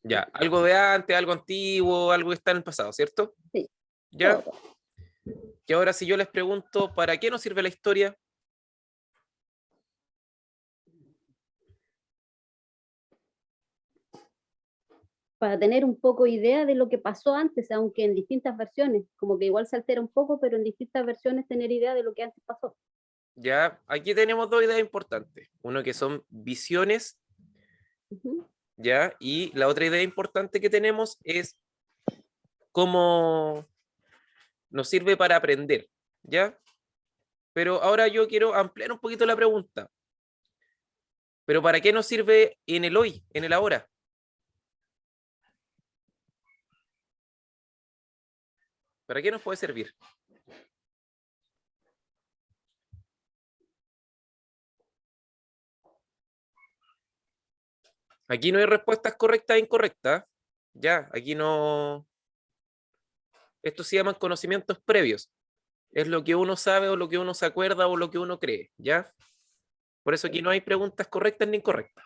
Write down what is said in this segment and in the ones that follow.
Ya, algo de antes, algo antiguo, algo que está en el pasado, ¿cierto? Sí, Ya. todo. Y ahora si yo les pregunto, ¿para qué nos sirve la historia? Para tener un poco idea de lo que pasó antes, aunque en distintas versiones, como que igual se altera un poco, pero en distintas versiones tener idea de lo que antes pasó. Ya, aquí tenemos dos ideas importantes. Uno que son visiones, Ujú. ya, y la otra idea importante que tenemos es cómo nos sirve para aprender, ¿ya? Pero ahora yo quiero ampliar un poquito la pregunta. ¿Pero para qué nos sirve en el hoy, en el ahora? ¿Para qué nos puede servir? Aquí no hay respuestas correctas e incorrectas. Ya, aquí no. Estos se llaman conocimientos previos. Es lo que uno sabe o lo que uno se acuerda o lo que uno cree, ¿ya? Por eso aquí no hay preguntas correctas ni incorrectas.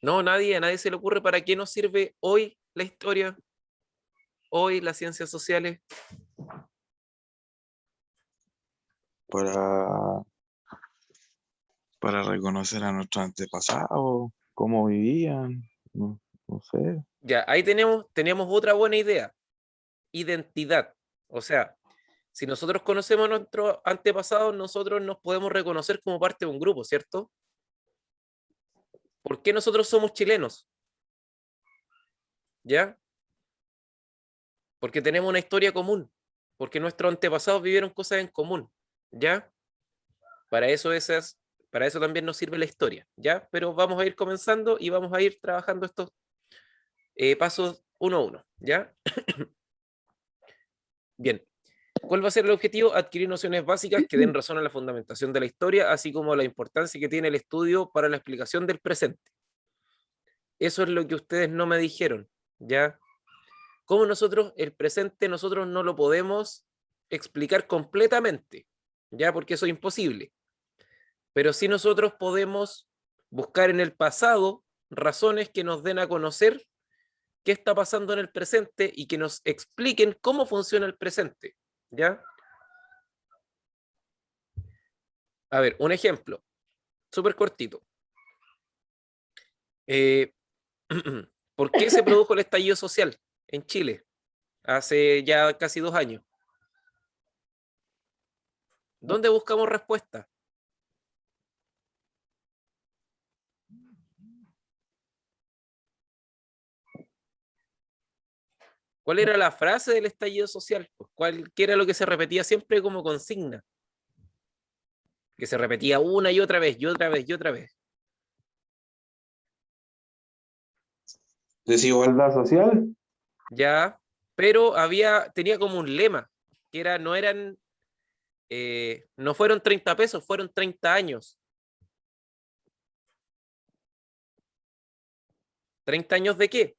No, a nadie se le ocurre para qué nos sirve hoy la historia, hoy las ciencias sociales. para, para reconocer a nuestros antepasados, cómo vivían, no sé. Ya, ahí tenemos otra buena idea, identidad. O sea, si nosotros conocemos a nuestros antepasados, nosotros nos podemos reconocer como parte de un grupo, ¿cierto? ¿Por qué nosotros somos chilenos? ¿Ya? Porque tenemos una historia común, porque nuestros antepasados vivieron cosas en común, ¿ya? Para eso para eso también nos sirve la historia, ¿ya? Pero vamos a ir comenzando y vamos a ir trabajando estos pasos uno a uno, ¿ya? Bien. ¿Cuál va a ser el objetivo? Adquirir nociones básicas que den razón a la fundamentación de la historia, así como a la importancia que tiene el estudio para la explicación del presente. Eso es lo que ustedes no me dijeron, ¿ya? Cómo nosotros, el presente, nosotros no lo podemos explicar completamente, ¿ya? Porque eso es imposible. Pero sí nosotros podemos buscar en el pasado razones que nos den a conocer qué está pasando en el presente y que nos expliquen cómo funciona el presente, ¿ya? A ver, un ejemplo, súper cortito. Eh, ¿Por qué se produjo el estallido social en Chile hace ya casi 2 años? ¿Dónde buscamos respuesta? ¿Cuál era la frase del estallido social? Pues, ¿qué era lo que se repetía siempre como consigna? Que se repetía una y otra vez, y otra vez, y otra vez. Desigualdad social. Ya, pero tenía como un lema, que era, no fueron 30 pesos, fueron 30 años. ¿30 años de qué?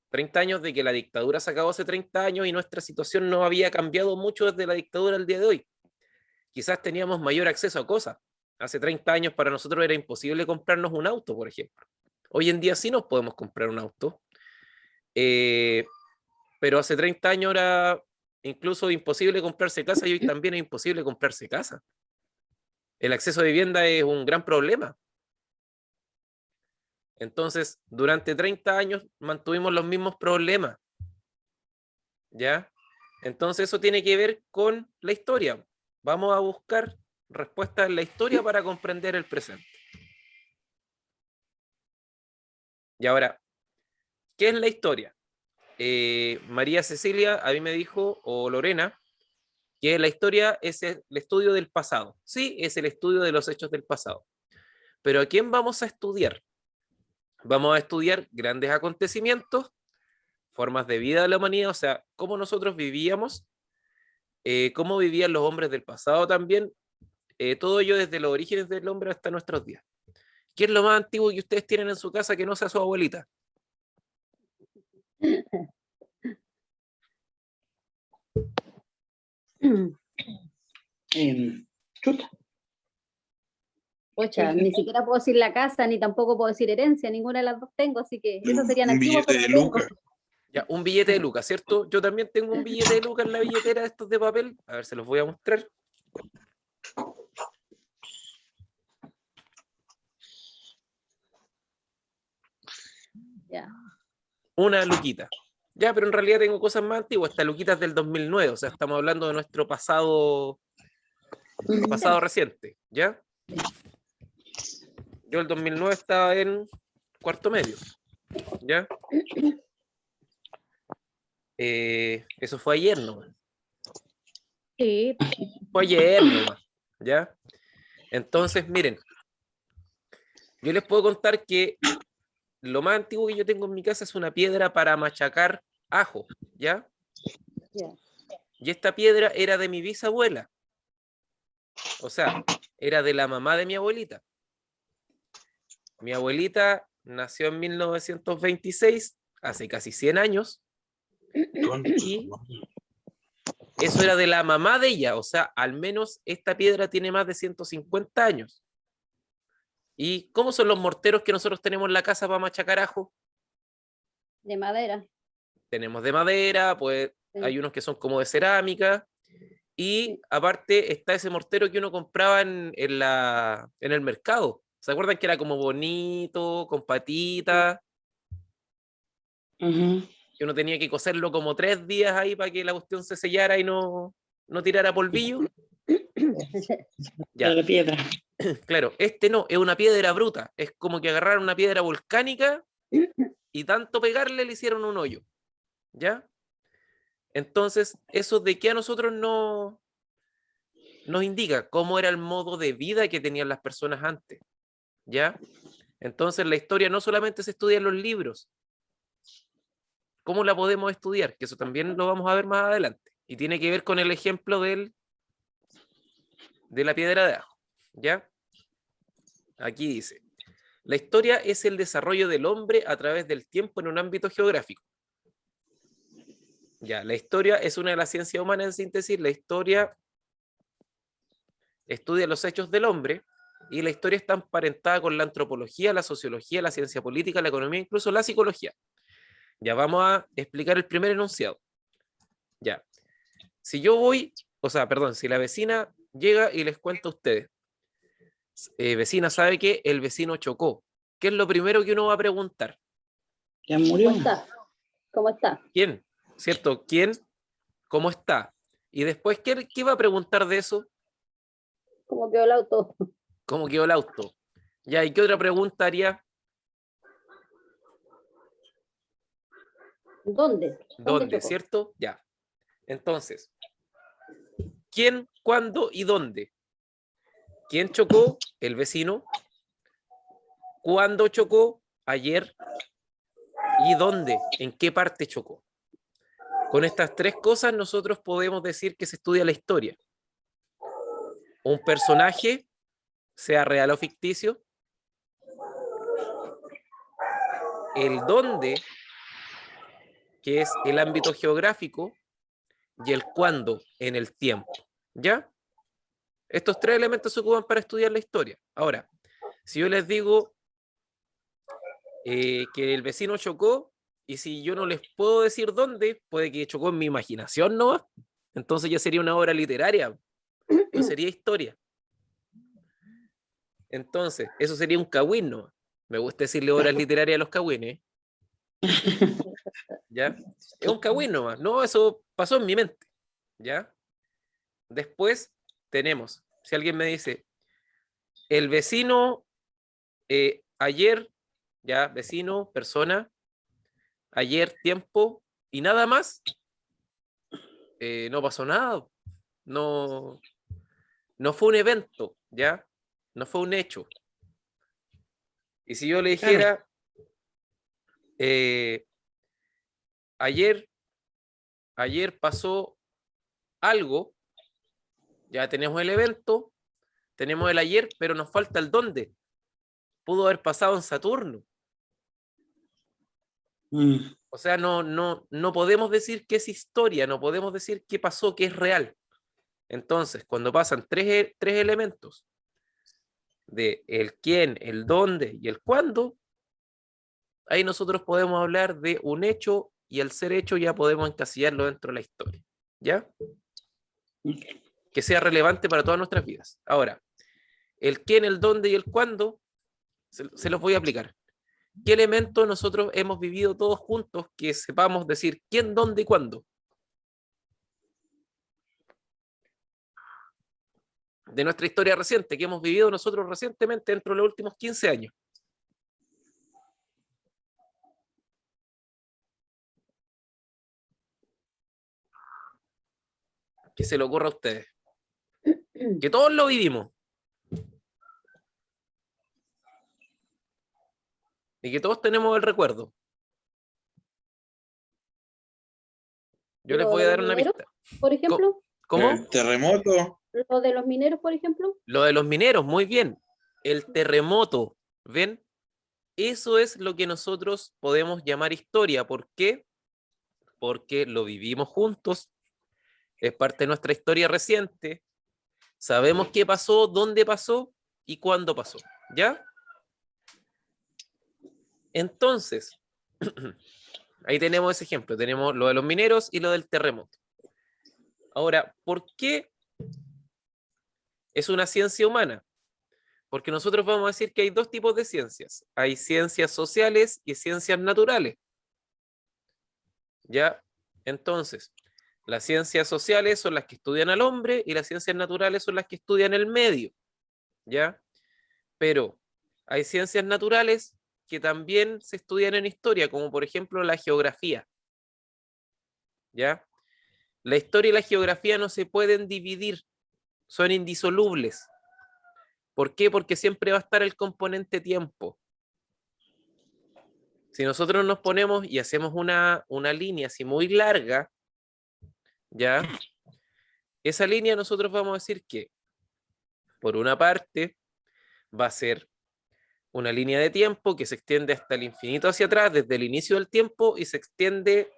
30 años de que la dictadura se acabó hace 30 años y nuestra situación no había cambiado mucho desde la dictadura al día de hoy. Quizás teníamos mayor acceso a cosas. Hace 30 años para nosotros era imposible comprarnos un auto, por ejemplo. Hoy en día sí nos podemos comprar un auto, eh, pero hace 30 años era incluso imposible comprarse casa y hoy también es imposible comprarse casa. El acceso a vivienda es un gran problema. Entonces, durante 30 años mantuvimos los mismos problemas, ¿ya? Entonces, eso tiene que ver con la historia. Vamos a buscar respuestas en la historia para comprender el presente. Y ahora, ¿qué es la historia? María Cecilia a mí me dijo, o Lorena, que la historia es el estudio del pasado. Sí, es el estudio de los hechos del pasado. Pero ¿a quién vamos a estudiar? Vamos a estudiar grandes acontecimientos, formas de vida de la humanidad, o sea, cómo nosotros vivíamos, cómo vivían los hombres del pasado también, todo ello desde los orígenes del hombre hasta nuestros días. ¿Qué es lo más antiguo que ustedes tienen en su casa que no sea su abuelita? Chuta. Ocha, ni siquiera puedo decir la casa, ni tampoco puedo decir herencia, ninguna de las dos tengo, así que esos serían Un antiguos, billete pero de no tengo. lucas. Ya, un billete de lucas, ¿cierto? Yo también tengo un billete de lucas en la billetera de estos de papel. A ver, se los voy a mostrar. Ya. Una luquita. Ya, pero en realidad tengo cosas más antiguas. Esta luquita es del 2009, o sea, estamos hablando de nuestro pasado reciente, ¿ya? Yo el 2009 estaba en cuarto medio, ¿ya? Eso fue ayer nomás. Sí, Fue ayer nomás, ¿ya? Entonces, miren, yo les puedo contar que lo más antiguo que yo tengo en mi casa es una piedra para machacar ajo, ¿ya? ya. Y esta piedra era de mi bisabuela. O sea, era de la mamá de mi abuelita. Mi abuelita nació en 1926, hace casi 100 años, y eso era de la mamá de ella. O sea, al menos esta piedra tiene más de 150 años. ¿Y cómo son los morteros que nosotros tenemos en la casa para machacar ajo? De madera. Tenemos de madera, pues Sí. hay unos que son como de cerámica, y Sí. aparte está ese mortero que uno compraba en el mercado. ¿Se acuerdan que era como bonito, con patitas? Ujú. Que uno tenía que coserlo como 3 días ahí para que la cuestión se sellara y no tirara polvillo. De Ya, la piedra. claro, este no, es una piedra bruta. Es como que agarraron una piedra volcánica y tanto pegarle le hicieron un hoyo. ¿Ya? Entonces, eso de que a nosotros nos indica cómo era el modo de vida que tenían las personas antes. ¿Ya? Entonces, la historia no solamente se estudia en los libros. ¿Cómo la podemos estudiar? Que eso también lo vamos a ver más adelante. Y tiene que ver con el ejemplo de la piedra de ajo. ¿Ya? Aquí dice, la historia es el desarrollo del hombre a través del tiempo en un ámbito geográfico. Ya, la historia es una de las ciencias humanas en síntesis. La historia estudia los hechos del hombre y la historia está emparentada con la antropología, la sociología, la ciencia política, la economía, incluso la psicología. Ya vamos a explicar el primer enunciado. Ya, si yo voy, o sea, perdón, si la vecina llega y les cuenta a ustedes, vecina, ¿sabe que el vecino chocó? ¿Qué es lo primero que uno va a preguntar? Ya murió. ¿Cómo está? ¿Cómo está? ¿Quién? ¿Cierto? ¿Quién? ¿Cómo está? Y después, ¿qué va a preguntar de eso? ¿Cómo quedó el auto? ¿Cómo quedó el auto? Ya, ¿y qué otra pregunta haría? ¿Dónde? ¿Dónde? chocó? ¿Cierto? Ya. Entonces, ¿quién, cuándo y dónde? ¿Quién chocó? El vecino. ¿Cuándo chocó? Ayer. ¿Y dónde? ¿En qué parte chocó? Con estas 3 cosas nosotros podemos decir que se estudia la historia. Un personaje, sea real o ficticio. El dónde, que es el ámbito geográfico. Y el cuándo, en el tiempo. ¿Ya? Estos 3 elementos se ocupan para estudiar la historia. Ahora, si yo les digo que el vecino chocó, y si yo no les puedo decir dónde, puede que chocó en mi imaginación, ¿no? Entonces ya sería una obra literaria, no sería historia. Entonces, eso sería un cagüín, ¿no? Me gusta decirle obras literarias a los cagüines, ¿ya? Es un cagüín nomás, no, eso pasó en mi mente, ¿ya? Después tenemos, si alguien me dice, el vecino ayer, ya, vecino, persona, ayer, tiempo, y nada más, no pasó nada. No, no fue un evento, ¿ya? No fue un hecho. Y si yo le dijera, ayer pasó algo, ya tenemos el evento, tenemos el ayer, pero nos falta el dónde. Pudo haber pasado en Saturno. O sea, no podemos decir que es historia, no podemos decir qué pasó, que es real. Entonces, cuando pasan tres elementos de el quién, el dónde y el cuándo, ahí nosotros podemos hablar de un hecho y al ser hecho ya podemos encasillarlo dentro de la historia, ¿ya? Que sea relevante para todas nuestras vidas. Ahora, el quién, el dónde y el cuándo se los voy a aplicar. ¿Qué elementos nosotros hemos vivido todos juntos que sepamos decir quién, dónde y cuándo? De nuestra historia reciente, que hemos vivido nosotros recientemente dentro de los últimos 15 años. Que se le ocurra a ustedes. Que todos lo vivimos. Y que todos tenemos el recuerdo. Yo les ¿Lo voy de a los dar una mineros, pista. por ejemplo? ¿Cómo? El terremoto. ¿Lo de los mineros, por ejemplo? Lo de los mineros, muy bien. El terremoto, ¿ven? Eso es lo que nosotros podemos llamar historia. ¿Por qué? Porque lo vivimos juntos. Es parte de nuestra historia reciente. Sabemos qué pasó, dónde pasó y cuándo pasó. ¿Ya? Entonces, ahí tenemos ese ejemplo. Tenemos lo de los mineros y lo del terremoto. Ahora, ¿por qué es una ciencia humana? Porque nosotros vamos a decir que hay dos tipos de ciencias. Hay ciencias sociales y ciencias naturales. ¿Ya? Entonces, las ciencias sociales son las que estudian al hombre y las ciencias naturales son las que estudian el medio. ¿Ya? Pero hay ciencias naturales que también se estudian en historia, como por ejemplo la geografía. ¿Ya? La historia y la geografía no se pueden dividir, son indisolubles. ¿Por qué? Porque siempre va a estar el componente tiempo. Si nosotros nos ponemos y hacemos una línea así muy larga, ¿ya? Esa línea nosotros vamos a decir que, por una parte, va a ser una línea de tiempo que se extiende hasta el infinito hacia atrás, desde el inicio del tiempo, y se extiende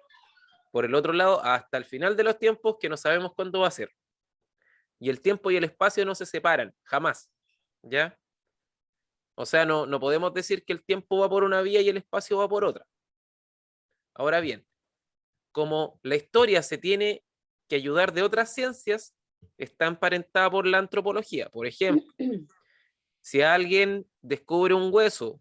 por el otro lado hasta el final de los tiempos, que no sabemos cuándo va a ser. Y el tiempo y el espacio no se separan, jamás, ¿ya? O sea, no podemos decir que el tiempo va por una vía y el espacio va por otra. Ahora bien, como la historia se tiene que ayudar de otras ciencias, está emparentada por la antropología. Por ejemplo, si alguien descubre un hueso,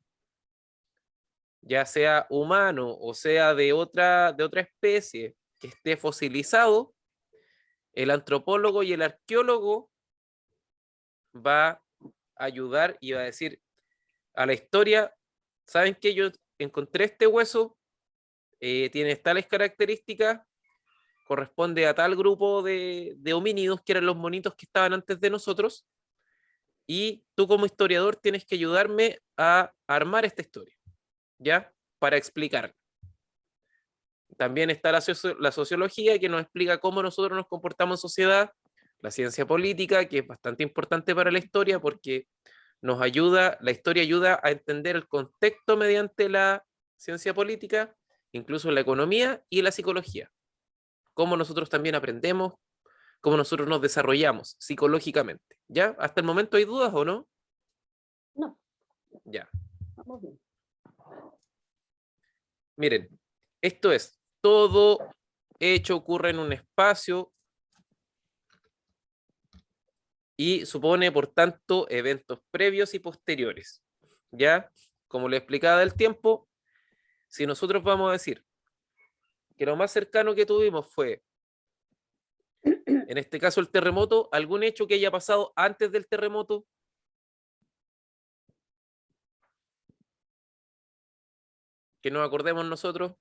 ya sea humano o sea de otra especie que esté fosilizado, el antropólogo y el arqueólogo va a ayudar y va a decir a la historia, ¿saben qué? Yo encontré este hueso, tiene tales características, corresponde a tal grupo de homínidos que eran los monitos que estaban antes de nosotros, y tú como historiador tienes que ayudarme a armar esta historia, ¿ya? Para explicarla. También está la sociología, que nos explica cómo nosotros nos comportamos en sociedad, la ciencia política, que es bastante importante para la historia porque nos ayuda, la historia ayuda a entender el contexto mediante la ciencia política, incluso la economía y la psicología. Cómo nosotros también aprendemos, cómo nosotros nos desarrollamos psicológicamente. ¿Ya? ¿Hasta el momento hay dudas o no? No, Ya. vamos bien. Miren, esto es, todo hecho ocurre en un espacio y supone, por tanto, eventos previos y posteriores. ¿Ya? Como le explicaba del tiempo, si nosotros vamos a decir que lo más cercano que tuvimos fue, en este caso, el terremoto, algún hecho que haya pasado antes del terremoto, que nos acordemos nosotros.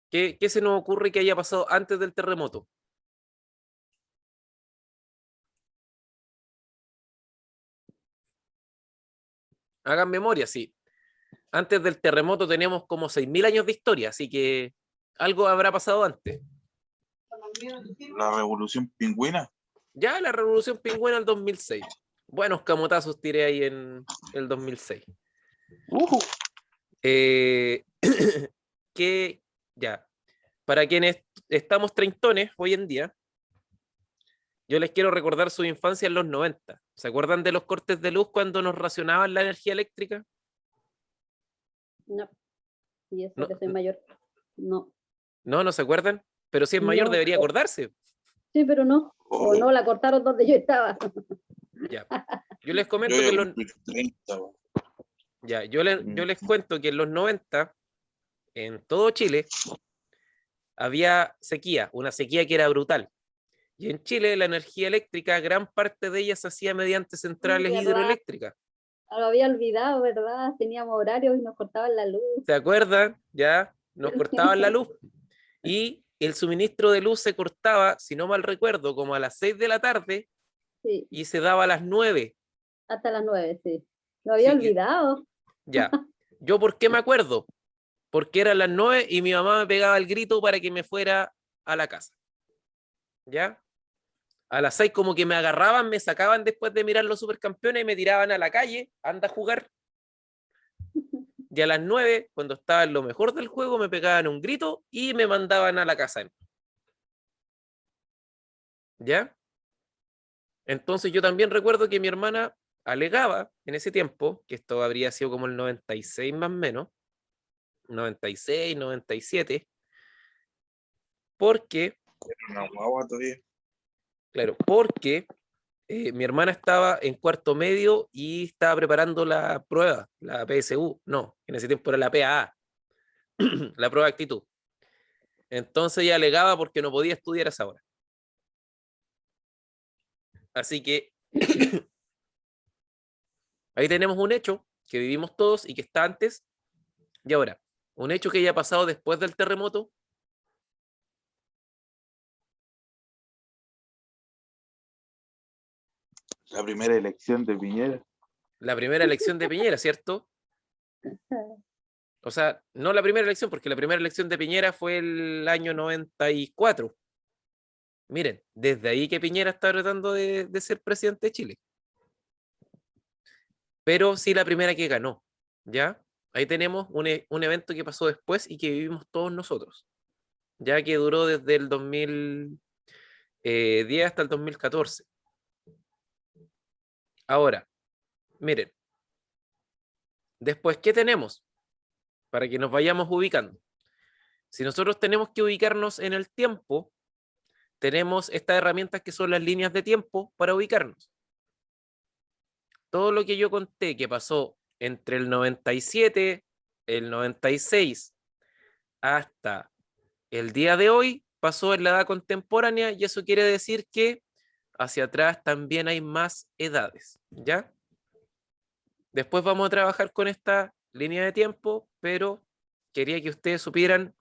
¿Qué se nos ocurre que haya pasado antes del terremoto? Hagan memoria, sí. Antes del terremoto tenemos como 6.000 años de historia, así que algo habrá pasado antes. La revolución pingüina. Ya la revolución pingüina del 2006. Buenos camotazos tiré ahí en el 2006. Eh, que ya, para quienes estamos treintones hoy en día, yo les quiero recordar su infancia en los 90. ¿Se acuerdan de los cortes de luz cuando nos racionaban la energía eléctrica? No, y eso No, que soy mayor. No, no se acuerdan, pero si es mayor no. debería acordarse. Sí, pero no. O no, la cortaron donde yo estaba. Ya. Yo les Yo comento voy que a en los, cumplir 30, po. ya, yo les cuento que en los 90, en todo Chile, había sequía, una sequía que era brutal. Y en Chile la energía eléctrica, gran parte de ella se hacía mediante centrales ¿Verdad? hidroeléctricas. Lo había olvidado, ¿verdad? Teníamos horarios y nos cortaban la luz. ¿Se acuerdan? Ya nos cortaban la luz. Y el suministro de luz se cortaba, si no mal recuerdo, como a las 6 de la tarde Sí, y se daba a las 9. hasta las 9, sí. Lo había Sí, olvidado. ya. ¿Yo por qué me acuerdo? Porque eran las 9 y mi mamá me pegaba el grito para que me fuera a la casa. ¿Ya? A las 6 como que me agarraban, me sacaban después de mirar los supercampeones y me tiraban a la calle, anda a jugar. Y a las 9, cuando estaba en lo mejor del juego, me pegaban un grito y me mandaban a la casa. ¿Ya? Entonces yo también recuerdo que mi hermana alegaba en ese tiempo, que esto habría sido como el 96 más o menos, 96, 97, porque, Una guagua todavía. claro, porque mi hermana estaba en cuarto medio y estaba preparando la prueba, la PSU, no, en ese tiempo era la PAA, la prueba de actitud. Entonces ella alegaba porque no podía estudiar a esa hora. Así que ahí tenemos un hecho que vivimos todos y que está antes y ahora. Un hecho que haya pasado después del terremoto. La primera elección de Piñera. La primera elección de Piñera, ¿cierto? O sea, no la primera elección, porque la primera elección de Piñera fue el año 94. Miren, desde ahí que Piñera está tratando de ser presidente de Chile. Pero sí la primera que ganó, ¿ya? Ahí tenemos un evento que pasó después y que vivimos todos nosotros, ya que duró desde el 2010 hasta el 2014. Ahora, miren, después, ¿qué tenemos? Para que nos vayamos ubicando. Si nosotros tenemos que ubicarnos en el tiempo, tenemos estas herramientas que son las líneas de tiempo para ubicarnos. Todo lo que yo conté que pasó entre el 97, el 96 hasta el día de hoy, pasó en la edad contemporánea y eso quiere decir que hacia atrás también hay más edades, ¿ya? Después vamos a trabajar con esta línea de tiempo, pero quería que ustedes supieran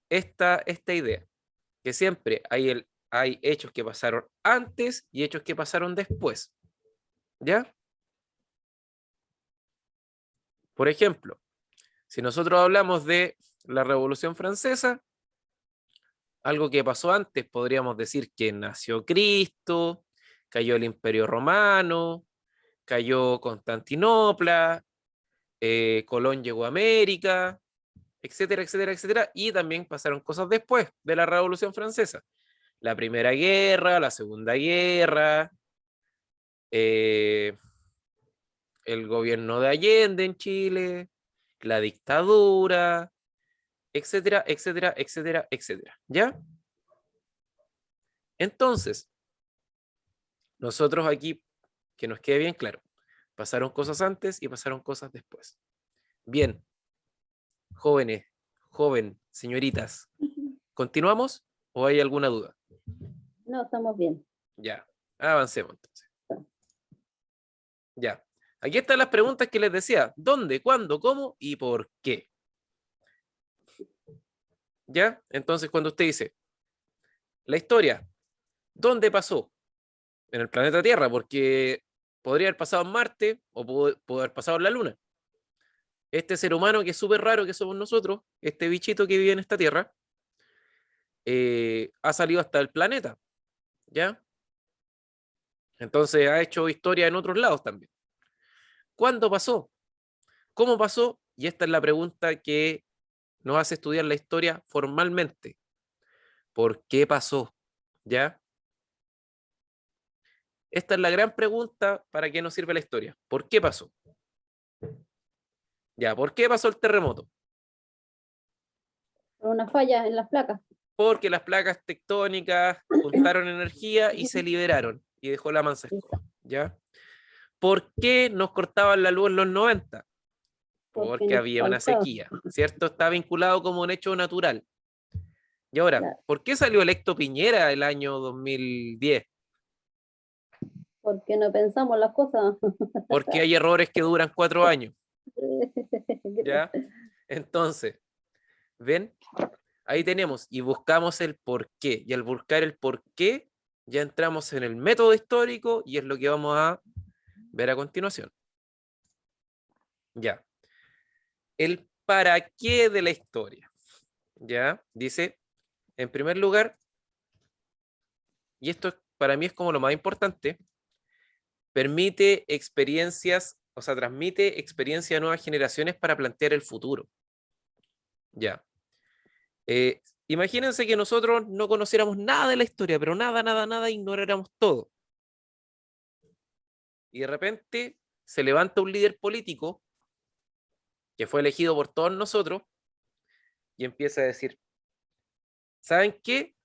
esta idea, que siempre hay hechos que pasaron antes y hechos que pasaron después, ¿ya? Por ejemplo, si nosotros hablamos de la Revolución Francesa, algo que pasó antes, podríamos decir que nació Cristo, cayó el Imperio Romano, cayó Constantinopla, Colón llegó a América, etcétera, etcétera, etcétera, y también pasaron cosas después de la Revolución Francesa. La Primera Guerra, la Segunda Guerra, el gobierno de Allende en Chile, la dictadura, etcétera, etcétera, etcétera, etcétera. ¿Ya? Entonces, nosotros aquí, que nos quede bien claro, pasaron cosas antes y pasaron cosas después. Bien, jóvenes, señoritas, ¿continuamos o hay alguna duda? No, estamos bien. Ya, avancemos entonces. Ya, aquí están las preguntas que les decía. ¿Dónde, cuándo, cómo y por qué? ¿Ya? Entonces, cuando usted dice, la historia, ¿dónde pasó? En el planeta Tierra, porque podría haber pasado en Marte o pudo haber pasado en la Luna. Este ser humano que es súper raro que somos nosotros, este bichito que vive en esta Tierra, ha salido hasta el planeta, ¿ya? Entonces ha hecho historia en otros lados también. ¿Cuándo pasó? ¿Cómo pasó? y esta es la pregunta que nos hace estudiar la historia formalmente. ¿Por qué pasó? ¿Ya? Esta es la gran pregunta para qué nos sirve la historia. ¿Por qué pasó? Ya, ¿por qué pasó el terremoto? Por una falla en las placas. Porque las placas tectónicas juntaron energía y se liberaron y dejó la mansa escoba, ¿ya? ¿Por qué nos cortaban la luz en los 90? Porque Porque nos había una faltaba. sequía, ¿cierto? Está vinculado como un hecho natural. Y ahora, Claro. ¿por qué salió electo Piñera el año 2010? Porque no pensamos las cosas. Porque hay errores que duran 4 años, ¿ya? Entonces, ¿ven? Ahí tenemos y buscamos el por qué. Y al buscar el por qué, ya entramos en el método histórico y es lo que vamos a ver a continuación. Ya. El para qué de la historia. Ya. Dice, en primer lugar, y esto para mí es como lo más importante, permite experiencias, o sea, transmite experiencia a nuevas generaciones para plantear el futuro. Ya. Imagínense que nosotros no conociéramos nada de la historia, pero nada, nada, nada, ignoráramos todo. Y de repente se levanta un líder político que fue elegido por todos nosotros y empieza a decir, ¿saben qué?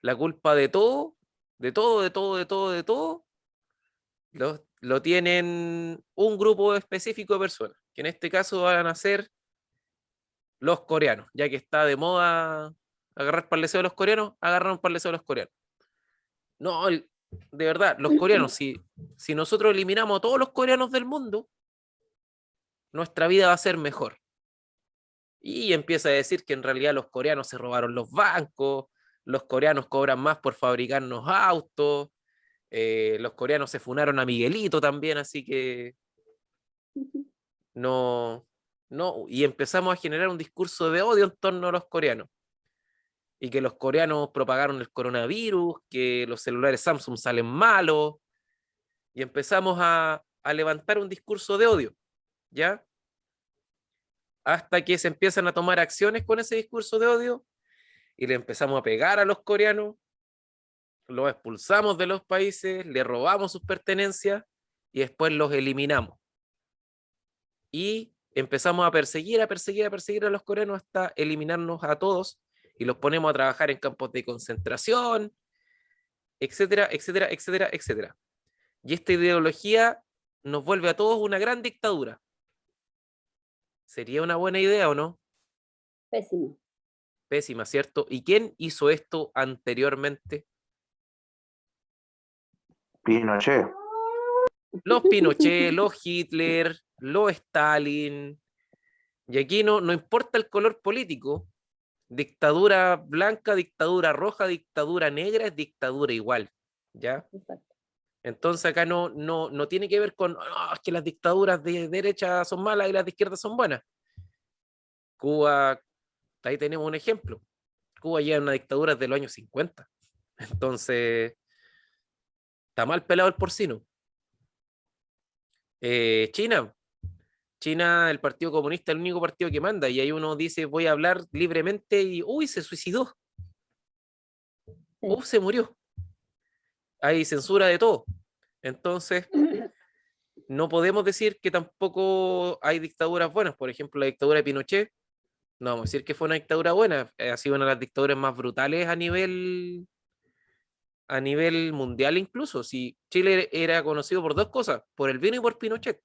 La culpa de todo, de todo, de todo, de todo, de todo, lo tienen un grupo específico de personas, que en este caso van a ser los coreanos, ya que está de moda agarrar para el deseo de los coreanos, agarraron para el deseo de los coreanos. No, de verdad, los coreanos, si nosotros eliminamos a todos los coreanos del mundo, nuestra vida va a ser mejor. Y empieza a decir que en realidad los coreanos se robaron los bancos, los coreanos cobran más por fabricarnos autos, los coreanos se funaron a Miguelito también, así que no, no, y empezamos a generar un discurso de odio en torno a los coreanos. Y que los coreanos propagaron el coronavirus, que los celulares Samsung salen malos, y empezamos a levantar un discurso de odio, ¿ya? Hasta que se empiezan a tomar acciones con ese discurso de odio y le empezamos a pegar a los coreanos, los expulsamos de los países, le robamos sus pertenencias y después los eliminamos. Y empezamos a perseguir, a perseguir, a perseguir a los coreanos hasta eliminarnos a todos y los ponemos a trabajar en campos de concentración, etcétera, etcétera, etcétera, etcétera. Y esta ideología nos vuelve a todos una gran dictadura. ¿Sería una buena idea o no? Pésimo. Pésima, ¿cierto? ¿Y quién hizo esto anteriormente? Pinochet. Los Pinochet, los Hitler, los Stalin. Y aquí no importa el color político, dictadura blanca, dictadura roja, dictadura negra, es dictadura igual, ¿ya? Exacto. Entonces acá no tiene que ver con es que las dictaduras de derecha son malas y las de izquierda son buenas. Cuba, ahí tenemos un ejemplo. Cuba ya es una dictadura desde los años 50. Entonces, está mal pelado el porcino. China, el Partido Comunista es el único partido que manda y ahí uno dice voy a hablar libremente y uy, se suicidó, Sí. se murió. Hay censura de todo. Entonces, no podemos decir que tampoco hay dictaduras buenas. Por ejemplo, la dictadura de Pinochet, no vamos a decir que fue una dictadura buena, ha sido una de las dictaduras más brutales a nivel mundial incluso. Si Chile era conocido por dos cosas, por el vino y por Pinochet.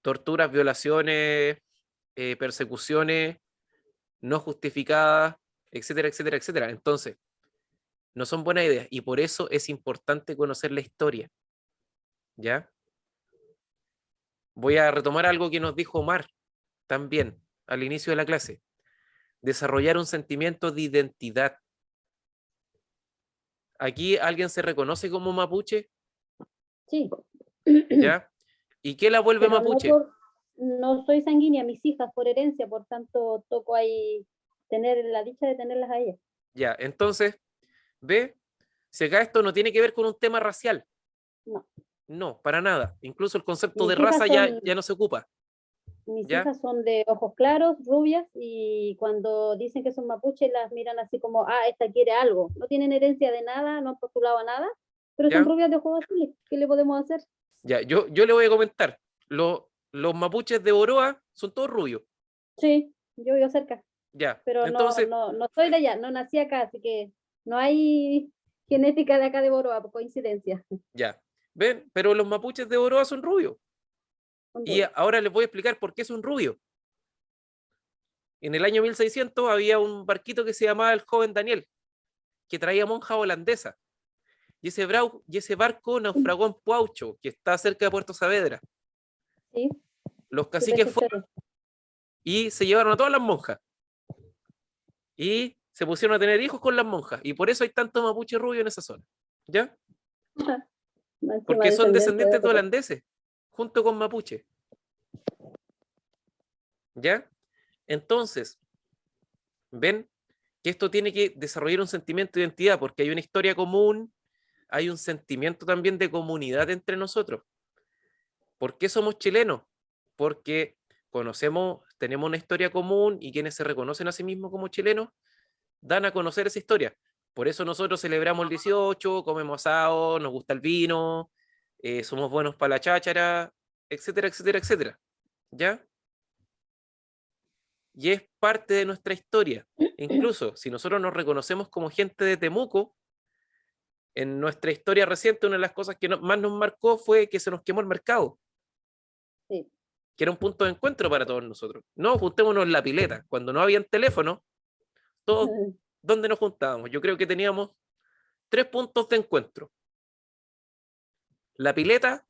Torturas, violaciones, persecuciones no justificadas, etcétera, etcétera, etcétera. Entonces, no son buenas ideas y por eso es importante conocer la historia. ¿Ya? Voy a retomar algo que nos dijo Omar también al inicio de la clase. Desarrollar un sentimiento de identidad. Aquí alguien se reconoce como mapuche, Sí. ¿ya? ¿Y qué la vuelve Pero mapuche? no soy sanguínea, mis hijas por herencia, por tanto toco ahí tener la dicha de tenerlas a ellas. Ya, entonces, ve, si acá esto no tiene que ver con un tema racial. No. No, para nada. Incluso el concepto de Mis hijas raza son, ya no se ocupa. Mis ¿Ya? hijas son de ojos claros, rubias, y cuando dicen que son mapuches, las miran así como, ah, esta quiere algo. No tienen herencia de nada, no han postulado a nada, pero son ¿Ya? rubias de ojos azules. ¿Qué le podemos hacer? Ya, yo le voy a comentar. Los mapuches de Boroa son todos rubios. Sí, yo vivo cerca, Ya. pero Entonces, no soy de allá, no nací acá, así que no hay genética de acá de Boroa, por coincidencia. ya. ¿Ven? Pero los mapuches de Boroa son rubios. Son Y rubios. ahora les voy a explicar por qué son rubios. En el año 1600 había un barquito que se llamaba el Joven Daniel, que traía monja holandesa. Y ese barco naufragó en Puaucho, que está cerca de Puerto Saavedra. Sí, Los supe caciques esa fueron historia. y se llevaron a todas las monjas. Y se pusieron a tener hijos con las monjas. Y por eso hay tanto mapuche rubio en esa zona. ¿Ya? Más encima Porque son descendencia de descendientes de otro. holandeses, junto con mapuche. ¿Ya? Entonces, ven que esto tiene que desarrollar un sentimiento de identidad, porque hay una historia común, hay un sentimiento también de comunidad entre nosotros. ¿Por qué somos chilenos? Porque conocemos, tenemos una historia común y quienes se reconocen a sí mismos como chilenos dan a conocer esa historia. Por eso nosotros celebramos el 18, comemos asado, nos gusta el vino, somos buenos para la cháchara, etcétera, etcétera, etcétera. ¿Ya? Y es parte de nuestra historia. Incluso si nosotros nos reconocemos como gente de Temuco, en nuestra historia reciente, una de las cosas que más nos marcó fue que se nos quemó el mercado, Sí. que era un punto de encuentro para todos nosotros. No, juntémonos en la pileta. Cuando no habían teléfono, todos, ¿dónde nos juntábamos? Yo creo que teníamos 3 puntos de encuentro. La pileta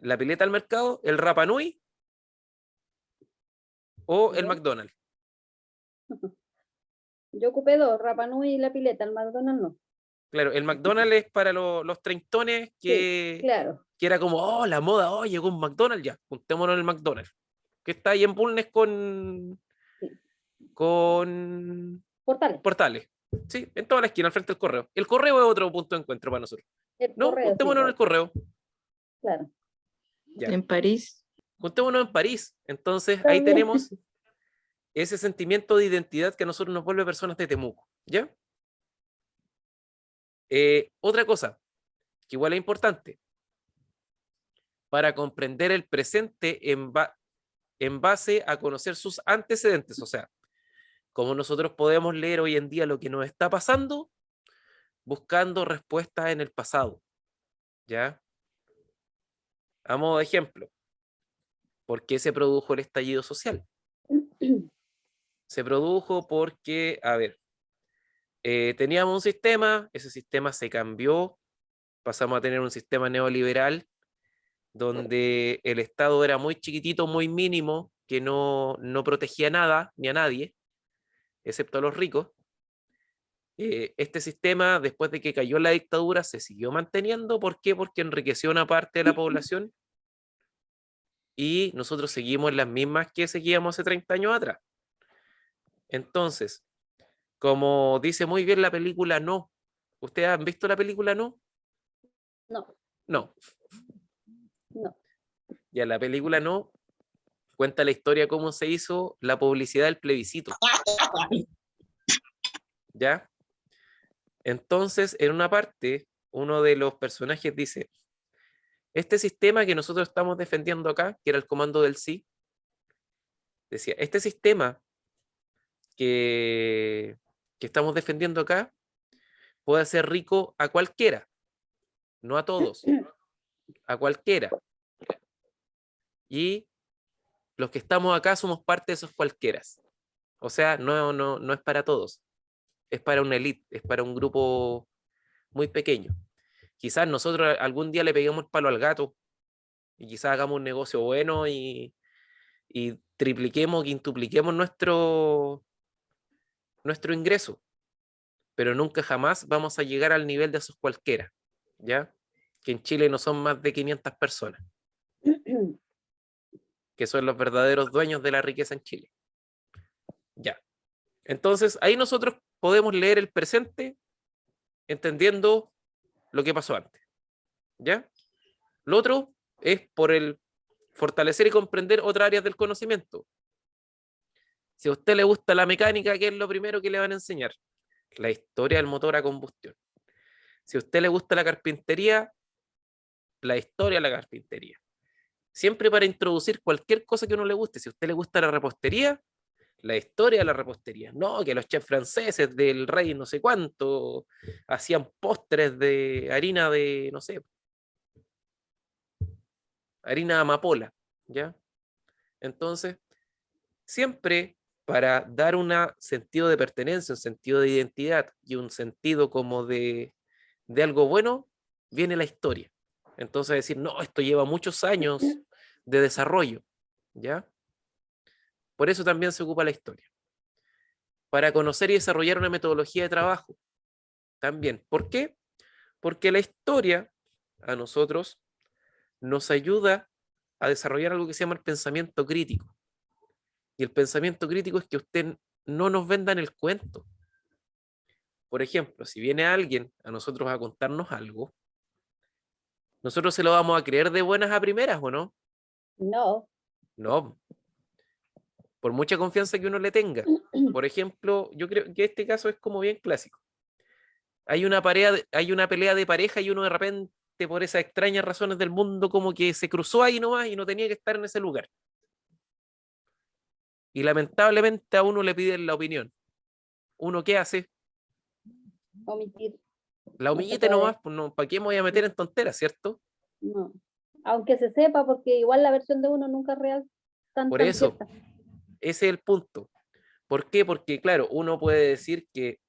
al mercado, el Rapa Nui o el ¿Ya? McDonald's. Yo ocupé dos, Rapa Nui y la pileta, el McDonald's no. Claro, el McDonald's es para los treintones Sí, que claro. era como, oh, la moda, oh, llegó un McDonald's, ya, juntémonos en el McDonald's. Que está ahí en Bulnes Sí. con Portales. Portales. Sí, en toda la esquina, al frente del correo. El correo es otro punto de encuentro para nosotros. El No, correo, sí, juntémonos en el correo. claro. Ya. En París. Juntémonos en París. Entonces, ahí También. tenemos ese sentimiento de identidad que a nosotros nos vuelve personas de Temuco. ¿Ya? Otra cosa, que igual es importante, para comprender el presente en base a conocer sus antecedentes. O sea, cómo nosotros podemos leer hoy en día lo que nos está pasando buscando respuestas en el pasado. ¿Ya? A modo de ejemplo, ¿por qué se produjo el estallido social? Se produjo porque, a ver, teníamos un sistema, ese sistema se cambió, pasamos a tener un sistema neoliberal donde el Estado era muy chiquitito, muy mínimo, que no protegía nada ni a nadie, excepto a los ricos. Este sistema, después de que cayó la dictadura, se siguió manteniendo. ¿Por qué? Porque enriqueció una parte de la población y nosotros seguimos las mismas que seguíamos hace 30 años atrás. Entonces, como dice muy bien la película No, ¿ustedes han visto la película No? No, No. no. Ya la película No cuenta la historia cómo se hizo la publicidad del plebiscito. ¿Ya? Entonces, en una parte, uno de los personajes dice, este sistema que nosotros estamos defendiendo acá, que era el comando del sí, decía, este sistema que estamos defendiendo acá puede hacer rico a cualquiera, no a todos, a cualquiera. Y los que estamos acá somos parte de esos cualquieras. O sea, no es para todos, es para una élite, es para un grupo muy pequeño. Quizás nosotros algún día le peguemos el palo al gato y quizás hagamos un negocio bueno y tripliquemos, quintupliquemos nuestro ingreso, pero nunca jamás vamos a llegar al nivel de esos cualquiera, ¿ya? Que en Chile no son más de 500 personas, que son los verdaderos dueños de la riqueza en Chile. Ya. Entonces, ahí nosotros podemos leer el presente entendiendo lo que pasó antes, ¿ya? Lo otro es por el fortalecer y comprender otras áreas del conocimiento. Si a usted le gusta la mecánica, ¿qué es lo primero que le van a enseñar? La historia del motor a combustión. Si a usted le gusta la carpintería, la historia de la carpintería. Siempre para introducir cualquier cosa que a uno le guste. Si a usted le gusta la repostería, la historia de la repostería. No, que los chefs franceses del rey no sé cuánto hacían postres de harina de, no sé, harina amapola, ¿ya? Entonces, siempre para dar un sentido de pertenencia, un sentido de identidad y un sentido como de algo bueno, viene la historia. Entonces decir, no, esto lleva muchos años de desarrollo, ¿ya? Por eso también se ocupa la historia. Para conocer y desarrollar una metodología de trabajo, también. ¿Por qué? Porque la historia a nosotros nos ayuda a desarrollar algo que se llama el pensamiento crítico. Y el pensamiento crítico es que usted no nos vendan el cuento. Por ejemplo, si viene alguien a nosotros a contarnos algo, nosotros se lo vamos a creer de buenas a primeras, ¿o no? No, No, por mucha confianza que uno le tenga. Por ejemplo, yo creo que este caso es como bien clásico. Hay una pelea de pareja y uno de repente, por esas extrañas razones del mundo, como que se cruzó ahí nomás y no tenía que estar en ese lugar. Y lamentablemente a uno le piden la opinión. ¿Uno qué hace? omitir. La No se humillite puede. nomás, pues no, ¿para qué me voy a meter en tonteras, cierto? No. Aunque se sepa, porque igual la versión de uno nunca es real, tan, Por tan eso, cierta. ese es el punto. ¿Por qué? Porque, claro, uno puede decir que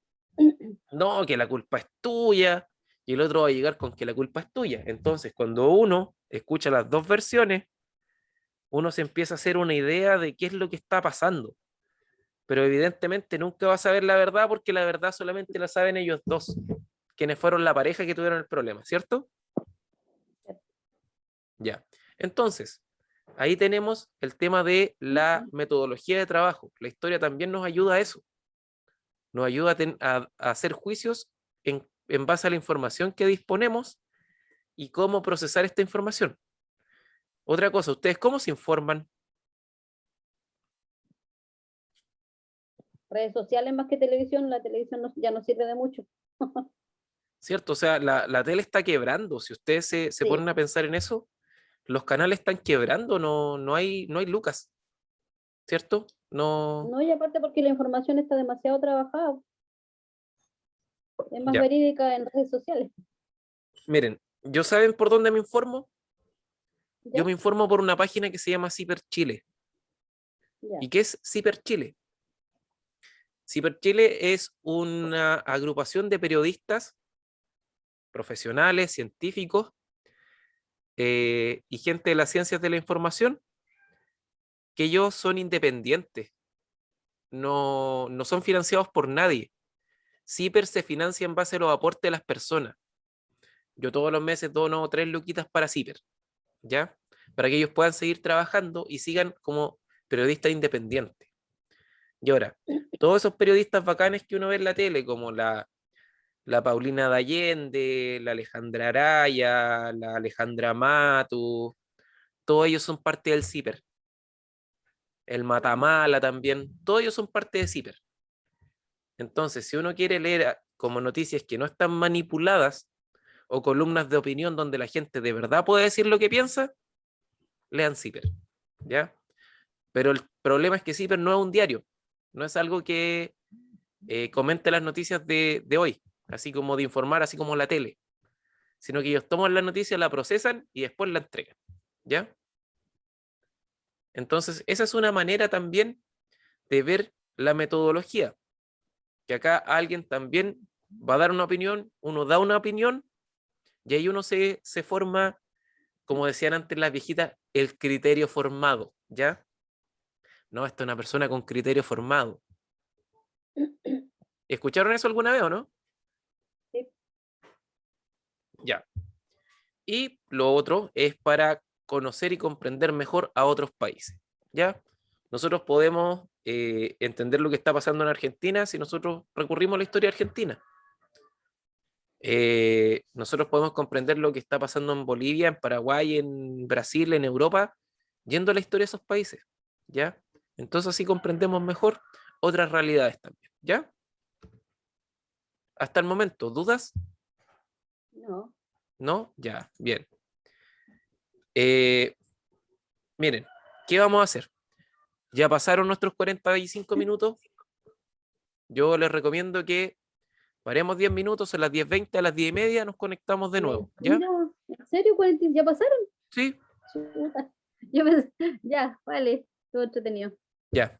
no, que la culpa es tuya, y el otro va a llegar con que la culpa es tuya. Entonces, cuando uno escucha las dos versiones, uno se empieza a hacer una idea de qué es lo que está pasando. Pero evidentemente nunca va a saber la verdad porque la verdad solamente la saben ellos dos, quienes fueron la pareja que tuvieron el problema, ¿cierto? Ya. Entonces, ahí tenemos el tema de la metodología de trabajo. La historia también nos ayuda a eso. Nos ayuda a hacer juicios en base a la información que disponemos y cómo procesar esta información. Otra cosa, ¿ustedes cómo se informan? Redes sociales más que televisión, la televisión ya no sirve de mucho. ¿Cierto? O sea, la tele está quebrando. Si ustedes se Sí. ponen a pensar en eso, los canales están quebrando, no hay lucas, ¿cierto? No, No, y aparte porque la información está demasiado trabajada, es más ya. verídica en redes sociales. Miren, ¿yo saben por dónde me informo? Yo ¿Ya? me informo por una página que se llama Ciper Chile. Ya. ¿Y qué es Ciper Chile? Ciper Chile es una agrupación de periodistas profesionales, científicos y gente de las ciencias de la información, que ellos son independientes, no son financiados por nadie. Ciper se financia en base a los aportes de las personas. Yo todos los meses dono 3 luquitas para Ciper, ¿ya? Para que ellos puedan seguir trabajando y sigan como periodistas independientes. Y ahora, todos esos periodistas bacanes que uno ve en la tele, como la Paulina Dallende, la Alejandra Araya, la Alejandra Matu, todos ellos son parte del CIPER. El Matamala también, todos ellos son parte de CIPER. Entonces, si uno quiere leer como noticias que no están manipuladas o columnas de opinión donde la gente de verdad puede decir lo que piensa, lean CIPER, ¿ya? Pero el problema es que CIPER no es un diario, no es algo que comente las noticias de hoy, así como de informar, así como la tele, sino que ellos toman la noticia, la procesan y después la entregan, ¿ya? Entonces, esa es una manera también de ver la metodología, que acá alguien también va a dar una opinión, uno da una opinión y ahí uno se forma, como decían antes las viejitas, el criterio formado, ¿ya? No, esta es una persona con criterio formado. ¿Escucharon eso alguna vez o no? Sí. Ya. Y lo otro es para conocer y comprender mejor a otros países, ¿ya? Nosotros podemos entender lo que está pasando en Argentina si nosotros recurrimos a la historia argentina. Nosotros podemos comprender lo que está pasando en Bolivia, en Paraguay, en Brasil, en Europa, yendo a la historia de esos países, ¿ya? Entonces así comprendemos mejor otras realidades también, ¿ya? Hasta el momento, ¿dudas? No, ¿No? Ya, bien. Eh, miren, ¿qué vamos a hacer? Ya pasaron nuestros 45 minutos. Yo les recomiendo que paremos 10 minutos, a las 10:20, a las 10:30 nos conectamos de nuevo, ¿ya? mentira, ¿en serio? ¿Ya pasaron? Sí, Chuta. Yo pensé, ya, vale, todo entretenido. ya.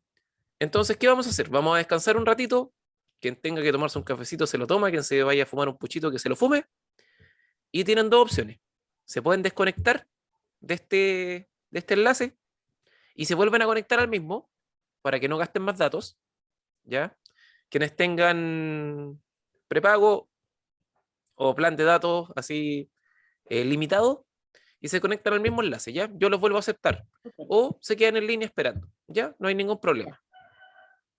Entonces, ¿qué vamos a hacer? Vamos a descansar un ratito. Quien tenga que tomarse un cafecito se lo toma, quien se vaya a fumar un puchito que se lo fume. Y tienen dos opciones. Se pueden desconectar de este enlace y se vuelven a conectar al mismo para que no gasten más datos, ¿ya? Quienes tengan prepago o plan de datos así limitado y se conectan al mismo enlace, ¿ya? Yo los vuelvo a aceptar. Ok, O se quedan en línea esperando, ¿ya? No hay ningún problema.